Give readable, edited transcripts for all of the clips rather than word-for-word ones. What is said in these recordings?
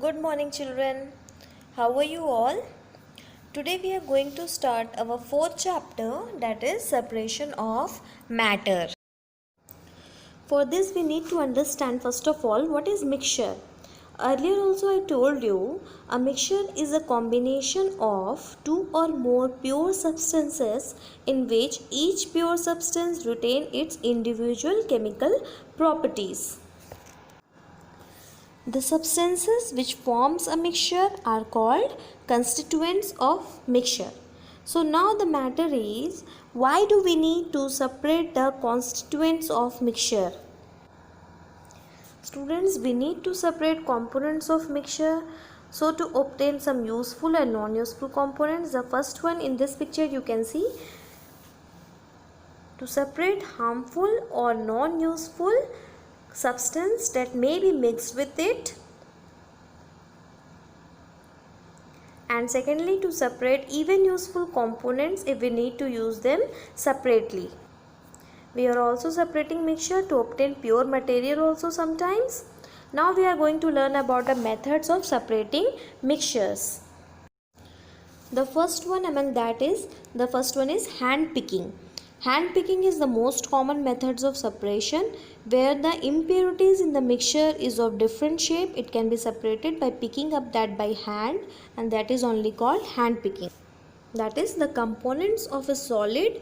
Good morning, children. How are you all? Today we are going to start our fourth chapter, that is separation of matter. For this we need to understand first of all what is mixture. Earlier also I told you a mixture is a combination of two or more pure substances in which each pure substance retain its individual chemical properties. The substances which forms a mixture are called constituents of mixture. So now the matter is, why do we need to separate the constituents of mixture? Students, we need to separate components of mixture so to obtain some useful and non-useful components. The first one in this picture you can see, to separate harmful or non-useful substance that may be mixed with it, and secondly to separate even useful components if we need to use them separately. We are also separating mixture to obtain pure material also sometimes. Now we are going to learn about the methods of separating mixtures. The first one is hand picking. Hand picking is the most common methods of separation where the impurities in the mixture is of different shape. It can be separated by picking up that by hand, and that is only called hand picking. That is, the components of a solid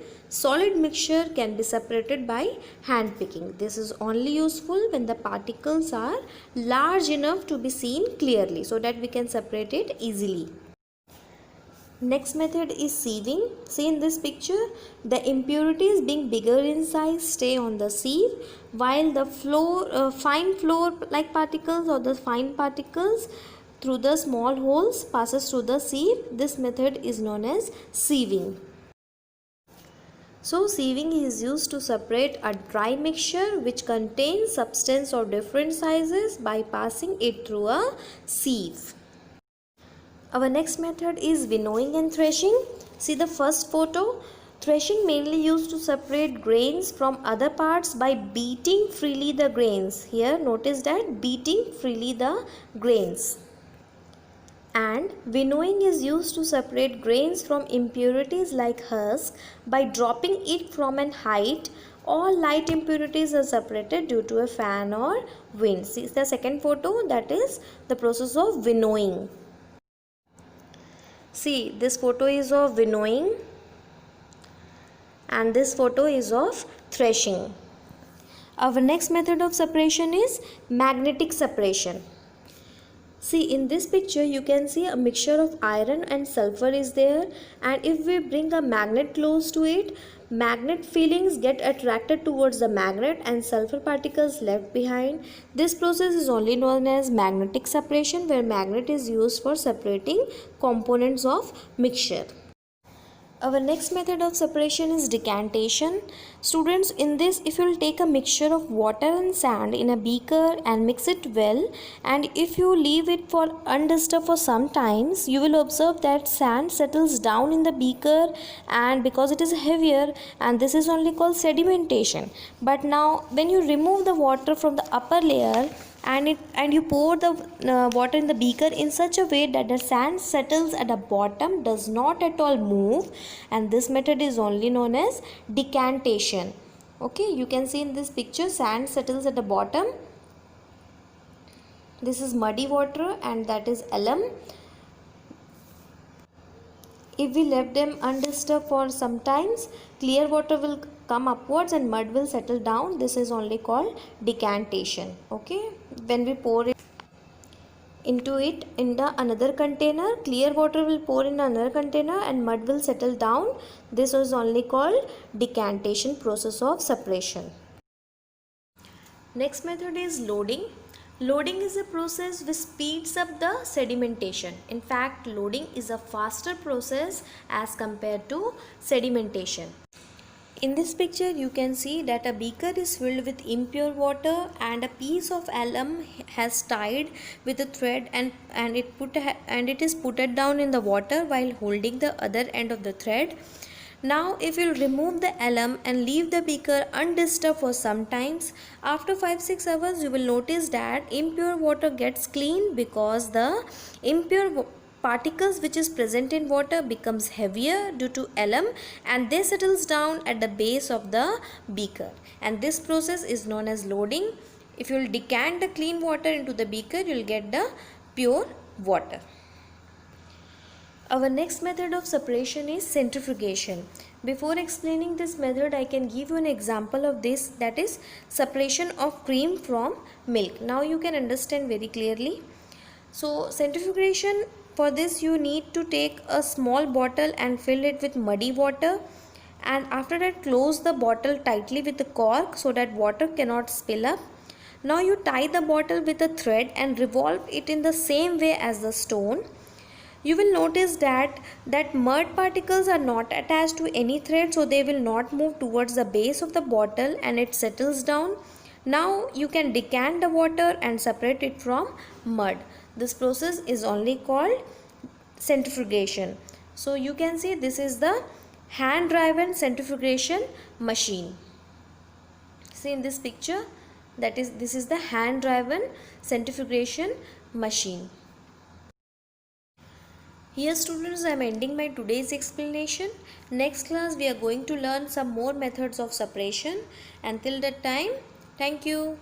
mixture can be separated by hand picking. This is only useful when the particles are large enough to be seen clearly so that we can separate it easily. Next method is sieving. See in this picture, the impurities being bigger in size stay on the sieve, while the fine floor like particles or the fine particles through the small holes passes through the sieve. This method is known as sieving. So sieving is used to separate a dry mixture which contains substance of different sizes by passing it through a sieve. Our next method is winnowing and threshing. See the first photo. Threshing mainly used to separate grains from other parts by beating freely the grains. Here notice that beating freely the grains. And winnowing is used to separate grains from impurities like husk by dropping it from an height. All light impurities are separated due to a fan or wind. See the second photo, that is the process of winnowing. See, this photo is of winnowing and this photo is of threshing. Our next method of separation is magnetic separation. See in this picture you can see a mixture of iron and sulfur is there, and if we bring a magnet close to it, magnet fillings get attracted towards the magnet and sulfur particles left behind. This process is only known as magnetic separation, where magnet is used for separating components of mixture. Our next method of separation is decantation. Students, in this, if you will take a mixture of water and sand in a beaker and mix it well, and if you leave it for undisturbed for some times, you will observe that sand settles down in the beaker, and because it is heavier, and this is only called sedimentation. But now when you remove the water from the upper layer and you pour the water in the beaker in such a way that the sand settles at the bottom, does not at all move, and this method is only known as decantation. Okay, you can see in this picture sand settles at the bottom. This is muddy water and that is alum. If we left them undisturbed for some times, clear water will come upwards and mud will settle down. This is only called decantation. Okay, when we pour it into it in the another container, clear water will pour in another container and mud will settle down. This is only called decantation process of separation. Next method is loading. Loading is a process which speeds up the sedimentation. In fact, loading is a faster process as compared to sedimentation. In this picture you can see that a beaker is filled with impure water and a piece of alum has tied with a thread and it is put down in the water while holding the other end of the thread. Now if you remove the alum and leave the beaker undisturbed for some times, after 5-6 hours you will notice that impure water gets clean because the impure particles which is present in water becomes heavier due to alum and they settles down at the base of the beaker, and this process is known as loading. If you will decant the clean water into the beaker, you will get the pure water. Our next method of separation is centrifugation. Before explaining this method, I can give you an example of this, that is separation of cream from milk. Now you can understand very clearly. So centrifugation, for this you need to take a small bottle and fill it with muddy water, and after that close the bottle tightly with a cork so that water cannot spill up. Now you tie the bottle with a thread and revolve it in the same way as the stone. You will notice that mud particles are not attached to any thread, so they will not move towards the base of the bottle and it settles down. Now you can decant the water and separate it from mud. This process is only called centrifugation. So you can see this is the hand driven centrifugation machine. See in this picture, this is the hand driven centrifugation machine. Here students, I am ending my today's explanation. Next class we are going to learn some more methods of separation. Until that time, thank you.